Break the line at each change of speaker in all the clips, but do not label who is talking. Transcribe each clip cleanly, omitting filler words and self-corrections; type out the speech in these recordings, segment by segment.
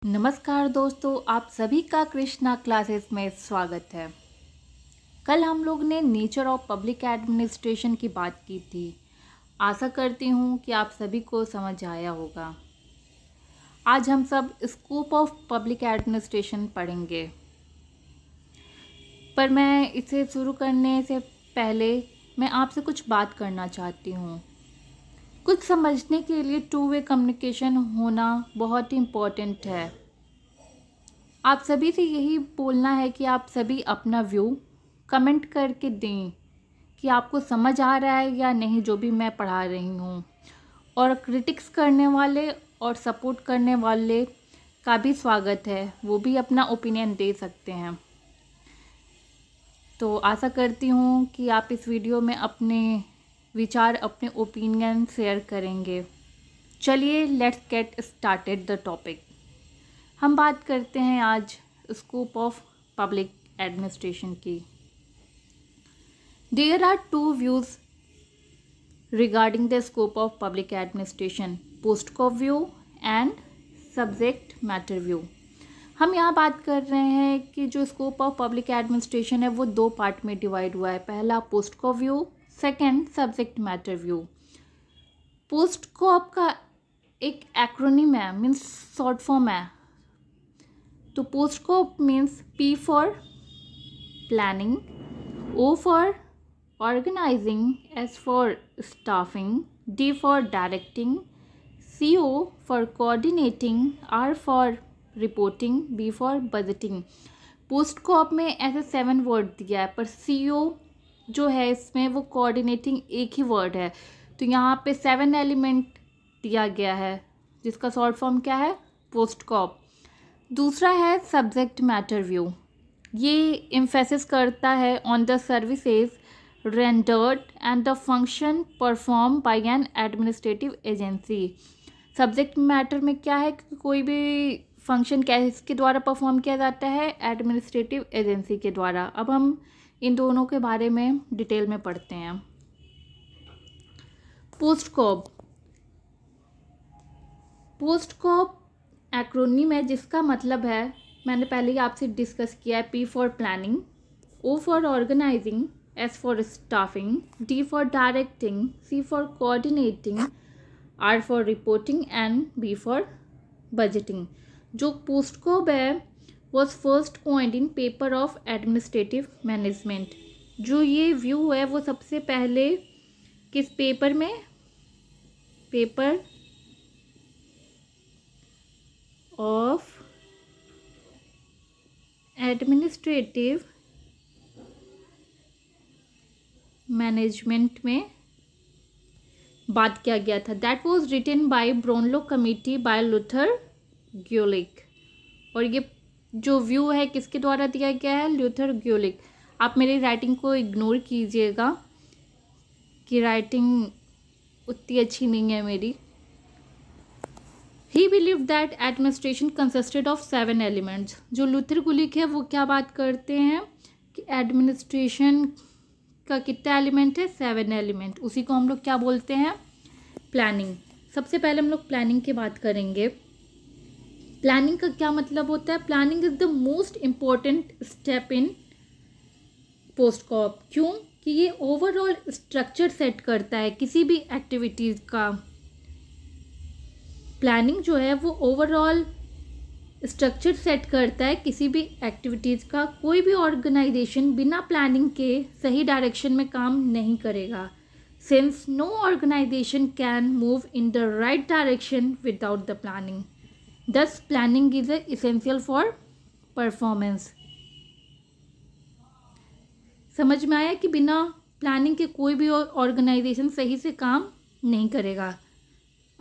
नमस्कार दोस्तों, आप सभी का कृष्णा क्लासेस में स्वागत है। कल हम लोग ने नेचर ऑफ पब्लिक एडमिनिस्ट्रेशन की बात की थी। आशा करती हूँ कि आप सभी को समझ आया होगा। आज हम सब स्कोप ऑफ पब्लिक एडमिनिस्ट्रेशन पढ़ेंगे, पर मैं इसे शुरू करने से पहले मैं आपसे कुछ बात करना चाहती हूँ। कुछ समझने के लिए टू वे कम्युनिकेशन होना बहुत ही इम्पोर्टेंट है। आप सभी से यही बोलना है कि आप सभी अपना व्यू कमेंट करके दें कि आपको समझ आ रहा है या नहीं जो भी मैं पढ़ा रही हूँ। और क्रिटिक्स करने वाले और सपोर्ट करने वाले का भी स्वागत है, वो भी अपना ओपिनियन दे सकते हैं। तो आशा करती हूँ कि आप इस वीडियो में अपने विचार, अपने ओपिनियन शेयर करेंगे। चलिए let's get started the topic. हम बात करते हैं आज स्कोप ऑफ पब्लिक एडमिनिस्ट्रेशन की। There are two views regarding the scope of public administration, post scope view and subject matter view. हम यहाँ बात कर रहे हैं कि जो स्कोप ऑफ पब्लिक एडमिनिस्ट्रेशन है वो दो पार्ट में डिवाइड हुआ है। पहला post scope view, second subject matter view. Post scope का एक एक्रोनिम है, मीन्स शॉर्ट फॉर्म है। तो post scope means P for planning, O for organising, S for staffing, D for directing, CO for coordinating, R for reporting, B for budgeting. Post scope में ऐसे 7 word दिया है, पर CO जो है इसमें वो कोऑर्डिनेटिंग एक ही वर्ड है। तो यहाँ पे 7 एलिमेंट दिया गया है जिसका शॉर्ट फॉर्म क्या है, पोस्ट स्कोप। दूसरा है सब्जेक्ट मैटर व्यू। ये एम्फेसिस करता है on the services rendered and the function perform by N administrative agency. Subject matter में क्या है कि कोई भी फंक्शन किसके द्वारा परफॉर्म किया जाता है, एडमिनिस्ट्रेटिव एजेंसी के द्वारा। अब हम इन दोनों के बारे में डिटेल में पढ़ते हैं। Post scope, post scope acronym है जिसका मतलब है, मैंने पहले ही आपसे डिस्कस किया है, P for planning, O for organising, S for staffing, D for directing, C for coordinating, R for reporting and B for budgeting. जो पोस्ट स्कोप है was first coined in paper of administrative management. जो ये view है वो सबसे पहले किस paper में, पेपर ऑफ एडमिनिस्ट्रेटिव मैनेजमेंट में बात किया गया था। That was written by Brownlow committee by Luther Gulick. और ये जो व्यू है किसके द्वारा दिया गया है, लूथर ग्योलिक। आप मेरी राइटिंग को इग्नोर कीजिएगा कि राइटिंग उतनी अच्छी नहीं है मेरी। He believed that administration consisted of 7 elements। जो लूथर ग्योलिक है वो क्या बात करते हैं कि एडमिनिस्ट्रेशन का कितना एलिमेंट है, 7 एलिमेंट। उसी को हम लोग क्या बोलते हैं, प्लानिंग। सबसे पहले हम लोग प्लानिंग की बात करेंगे। प्लानिंग का क्या मतलब होता है, planning is the most important step in post scope. क्यों कि ये ओवरऑल स्ट्रक्चर सेट करता है किसी भी एक्टिविटीज़ का। प्लानिंग जो है वो ओवरऑल स्ट्रक्चर सेट करता है किसी भी एक्टिविटीज़ का। कोई भी ऑर्गेनाइजेशन बिना प्लानिंग के सही डायरेक्शन में काम नहीं करेगा। Since no organization can move in the right direction without the planning, thus planning is essential for performance. समझ में आया कि बिना प्लानिंग के कोई भी ऑर्गेनाइजेशन सही से काम नहीं करेगा।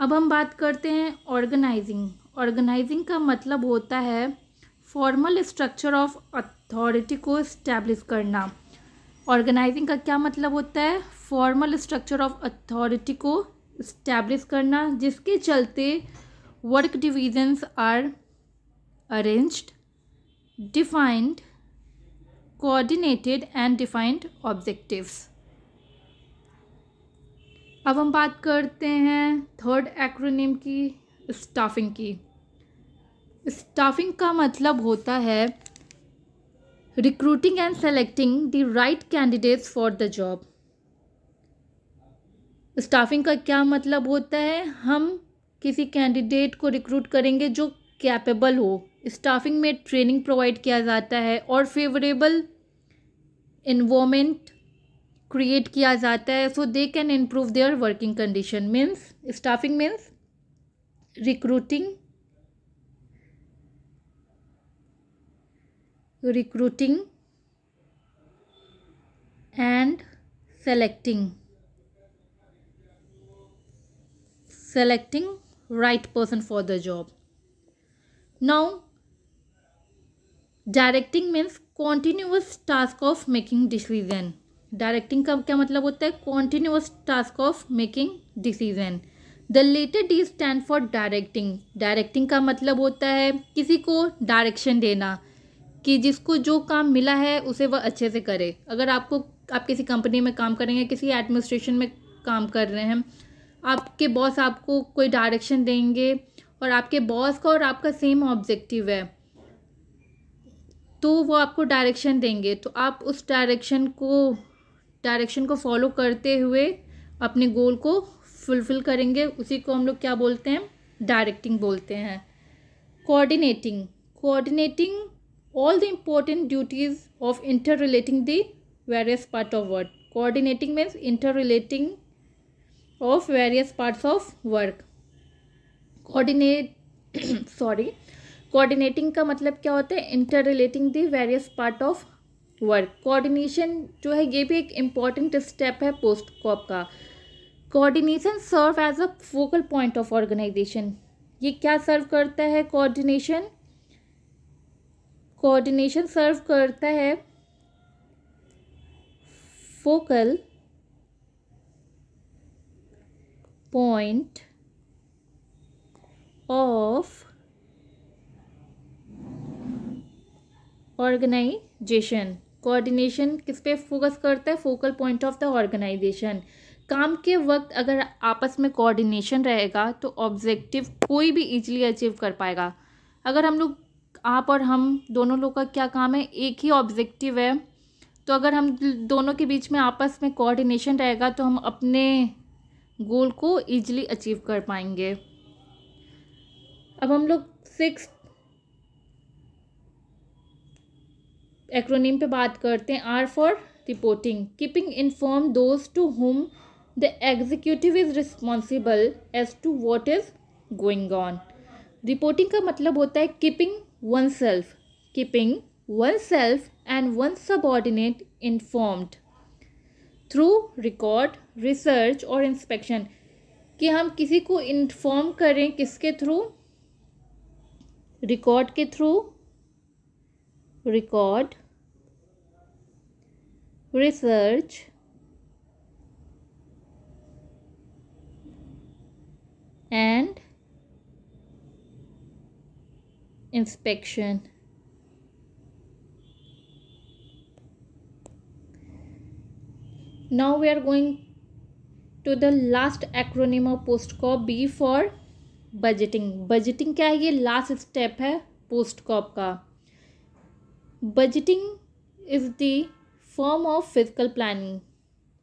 अब हम बात करते हैं ऑर्गेनाइजिंग। ऑर्गेनाइजिंग का मतलब होता है फॉर्मल स्ट्रक्चर ऑफ अथॉरिटी को इस्टेब्लिश करना। ऑर्गेनाइजिंग का क्या मतलब होता है, फॉर्मल स्ट्रक्चर ऑफ अथॉरिटी को इस्टेब्लिश करना, जिसके चलते work divisions are arranged, defined, coordinated and defined objectives. अब हम बात करते हैं थर्ड एक्रोनिम की, स्टाफिंग की। स्टाफिंग का मतलब होता है recruiting and selecting the right candidates for the job. Staffing का क्या मतलब होता है, हम किसी कैंडिडेट को रिक्रूट करेंगे जो कैपेबल हो। स्टाफिंग में ट्रेनिंग प्रोवाइड किया जाता है और फेवरेबल इन्वायरमेंट क्रिएट किया जाता है so they can improve their working condition. Means staffing means recruiting and selecting right person for the job. Now directing means continuous task of making decision. Directing का क्या मतलब होता है, continuous task of making decision. The letter D stand for directing. Directing का मतलब होता है किसी को डायरेक्शन देना कि जिसको जो काम मिला है उसे वह अच्छे से करे। अगर आप किसी कंपनी में काम करेंगे, किसी एडमिनिस्ट्रेशन में काम कर रहे हैं, आपके बॉस आपको कोई डायरेक्शन देंगे और आपके बॉस का और आपका सेम ऑब्जेक्टिव है तो वो आपको डायरेक्शन देंगे, तो आप उस डायरेक्शन को फॉलो करते हुए अपने गोल को फुलफिल करेंगे। उसी को हम लोग क्या बोलते हैं, डायरेक्टिंग बोलते हैं। Coordinating all the important duties of inter relating the various part of work. Coordinating means inter relating of various parts of work. Coordinating का मतलब क्या होता है, inter relating the various part of work. Coordination जो है ये भी एक इम्पॉर्टेंट स्टेप है पोस्ट कॉप का। Coordination serve as a focal point of organisation. ये क्या सर्व करता है, कोऑर्डिनेशन सर्व करता है focal point of organisation. Coordination किस पे फोकस करता है, focal point of the organisation. काम के वक्त अगर आपस में कोऑर्डिनेशन रहेगा तो ऑब्जेक्टिव कोई भी इजीली अचीव कर पाएगा। अगर आप और हम दोनों लोग का क्या काम है, एक ही ऑब्जेक्टिव है, तो अगर हम दोनों के बीच में आपस में कोऑर्डिनेशन रहेगा तो हम अपने गोल को इजीली अचीव कर पाएंगे। अब हम लोग 6th एक्रोनिम पे बात करते हैं। Are for reporting, keeping inform those to whom the executive is responsible as to what is going on. Reporting का मतलब होता है keeping one self and one subordinate informed through record, research और inspection. कि हम किसी को इन्फॉर्म करें, किसके थ्रू, रिकॉर्ड के through, record, research and inspection. Now we are going to the last acronym of पोस्टकॉप, B for budgeting. Budgeting क्या है, ये लास्ट स्टेप है पोस्टकॉप का। Budgeting is the form of physical planning.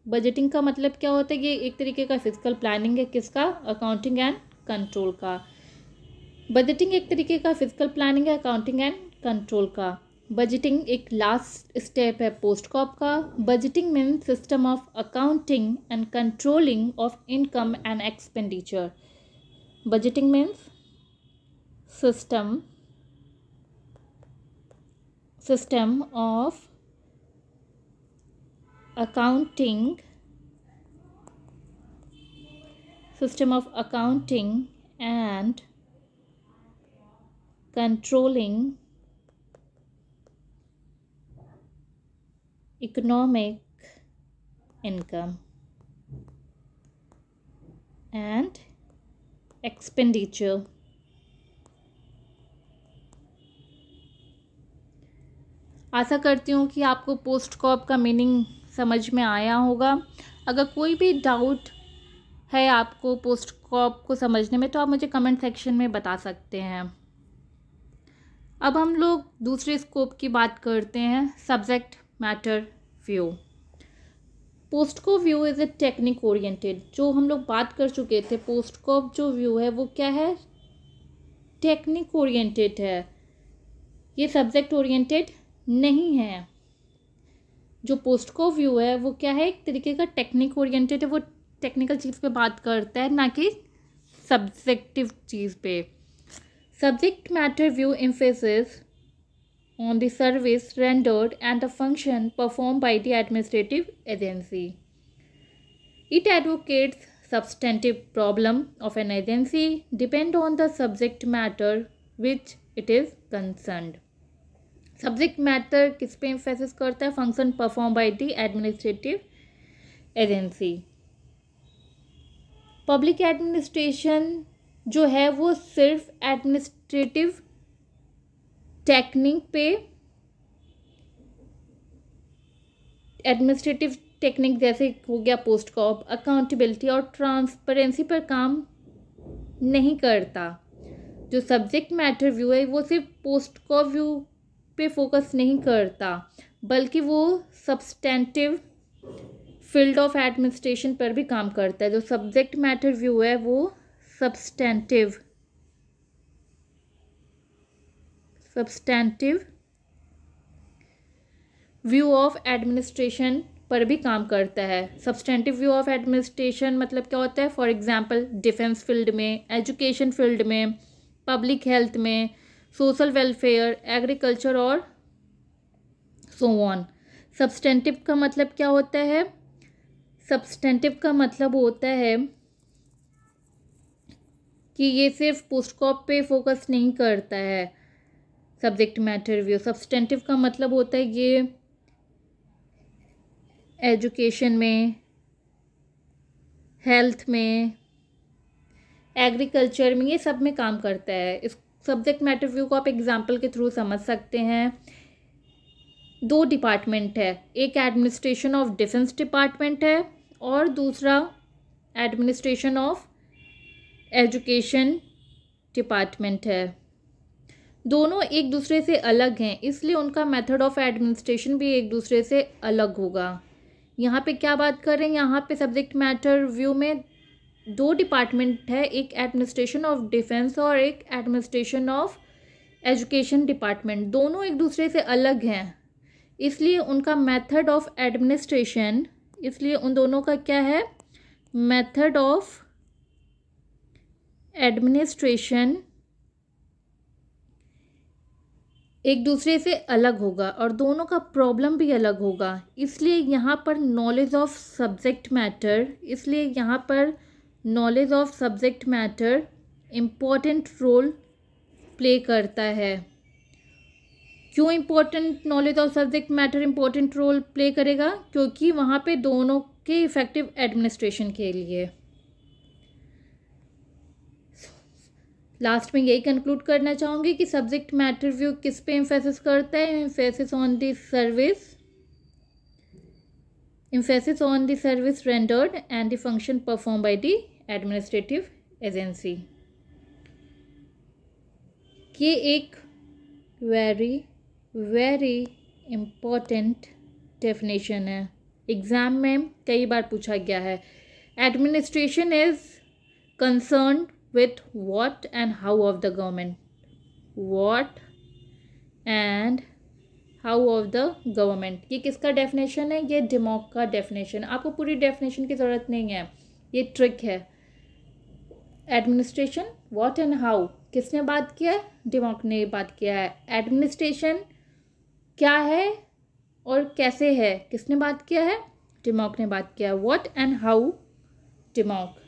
Budgeting का मतलब क्या होता है, ये एक तरीके का फिजिकल प्लानिंग है, किसका, अकाउंटिंग एंड कंट्रोल का। बजटिंग एक तरीके का फिजिकल प्लानिंग है, अकाउंटिंग एंड कंट्रोल का। बजटिंग एक लास्ट स्टेप है पोस्टकॉप का। Budgeting means system of accounting and controlling of income and expenditure. Budgeting means system of accounting and controlling economic income and expenditure. आशा करती हूँ कि आपको पोस्टकॉप का मीनिंग समझ में आया होगा। अगर कोई भी डाउट है आपको पोस्टकॉप को समझने में तो आप मुझे कमेंट सेक्शन में बता सकते हैं। अब हम लोग दूसरे स्कोप की बात करते हैं, subject matter view. POSDCORB view is a technique oriented, जो हम लोग बात कर चुके थे, पोस्टकॉप जो व्यू है वो क्या है, टेक्निक ओरिएंटेड है, ये सब्जेक्ट ओरिएंटेड नहीं है। जो पोस्टकॉप व्यू है वो क्या है, एक तरीके का टेक्निक ओरिएंटेड है, वो टेक्निकल चीज़ पे बात करता है, ना कि सब्जेक्टिव चीज़ पे। Subject matter view emphasis on the service rendered and the function performed by the administrative agency. It advocates substantive problem of an agency depend on the subject matter which it is concerned. Subject matter किस पे emphasis करता है, function perform by the administrative agency. Public administration जो है वो सिर्फ administrative technique पे, administrative technique जैसे हो गया पोस्टकॉप, अकाउंटेबिलिटी और ट्रांसपेरेंसी पर काम नहीं करता। जो सब्जेक्ट मैटर व्यू है वो सिर्फ पोस्टकॉप व्यू पे फोकस नहीं करता, बल्कि वो सब्सटेंटिव फील्ड ऑफ एडमिनिस्ट्रेशन पर भी काम करता है। जो सब्जेक्ट मैटर व्यू है वो सब्सटेंटिव व्यू ऑफ एडमिनिस्ट्रेशन पर भी काम करता है। सब्सटेंटिव व्यू ऑफ एडमिनिस्ट्रेशन मतलब क्या होता है, फॉर एग्जांपल डिफेंस फील्ड में, एजुकेशन फील्ड में, पब्लिक हेल्थ में, सोशल वेलफेयर, एग्रीकल्चर और सो ऑन। सब्सटेंटिव का मतलब क्या होता है, सब्सटेंटिव का मतलब होता है कि ये सिर्फ पोस्टकॉप पे फोकस नहीं करता है। सब्जेक्ट मैटर व्यू सब्सटेंटिव का मतलब होता है ये एजुकेशन में, हेल्थ में, एग्रीकल्चर में, ये सब में काम करता है। इस सब्जेक्ट मैटर व्यू को आप एग्जांपल के थ्रू समझ सकते हैं। दो डिपार्टमेंट है, एक एडमिनिस्ट्रेशन ऑफ डिफेंस डिपार्टमेंट है और दूसरा एडमिनिस्ट्रेशन ऑफ एजुकेशन डिपार्टमेंट है। दोनों एक दूसरे से अलग हैं, इसलिए उनका मेथड ऑफ एडमिनिस्ट्रेशन भी एक दूसरे से अलग होगा। यहाँ पे क्या बात कर रहे हैं, यहाँ पे सब्जेक्ट मैटर व्यू में दो डिपार्टमेंट है, एक एडमिनिस्ट्रेशन ऑफ डिफेंस और एक एडमिनिस्ट्रेशन ऑफ एजुकेशन डिपार्टमेंट। दोनों एक दूसरे से अलग हैं, इसलिए उनका मेथड ऑफ एडमिनिस्ट्रेशन, इसलिए उन दोनों का क्या है, मेथड ऑफ एडमिनिस्ट्रेशन एक दूसरे से अलग होगा और दोनों का प्रॉब्लम भी अलग होगा। इसलिए यहाँ पर नॉलेज ऑफ सब्जेक्ट मैटर, इसलिए यहाँ पर knowledge of subject matter important role play करता है। क्यों important, knowledge of subject matter important role play करेगा, क्योंकि वहाँ पे दोनों के इफ़ेक्टिव एडमिनिस्ट्रेशन के लिए। लास्ट में यही कंक्लूड करना चाहूँगी कि सब्जेक्ट मैटर व्यू किस पे एम्फेसिस करता है, emphasis on the service rendered and the function perform by the administrative agency. ये एक वेरी इम्पोर्टेंट डेफिनेशन है, एग्ज़ाम में कई बार पूछा गया है। Administration is concerned with what and how of the government, what and how of the government। ये किसका डेफिनेशन है, ये डिमॉक का डेफिनेशन। आपको पूरी डेफिनेशन की ज़रूरत नहीं है, ये ट्रिक है। एडमिनिस्ट्रेशन व्हाट एंड हाउ किसने बात किया है, डिमॉक ने बात किया है। एडमिनिस्ट्रेशन क्या है और कैसे है, किसने बात किया है, डिमॉक ने बात किया है। What and how, डिमॉक।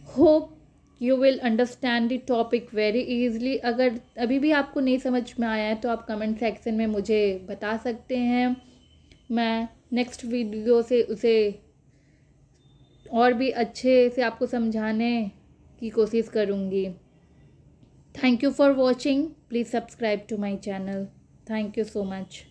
Hope you will understand the topic very easily. अगर अभी भी आपको नहीं समझ में आया है तो आप कमेंट सेक्शन में मुझे बता सकते हैं, मैं नेक्स्ट वीडियो से उसे और भी अच्छे से आपको समझाने की कोशिश करूँगी। Thank you for watching, please subscribe to my channel. Thank you so much.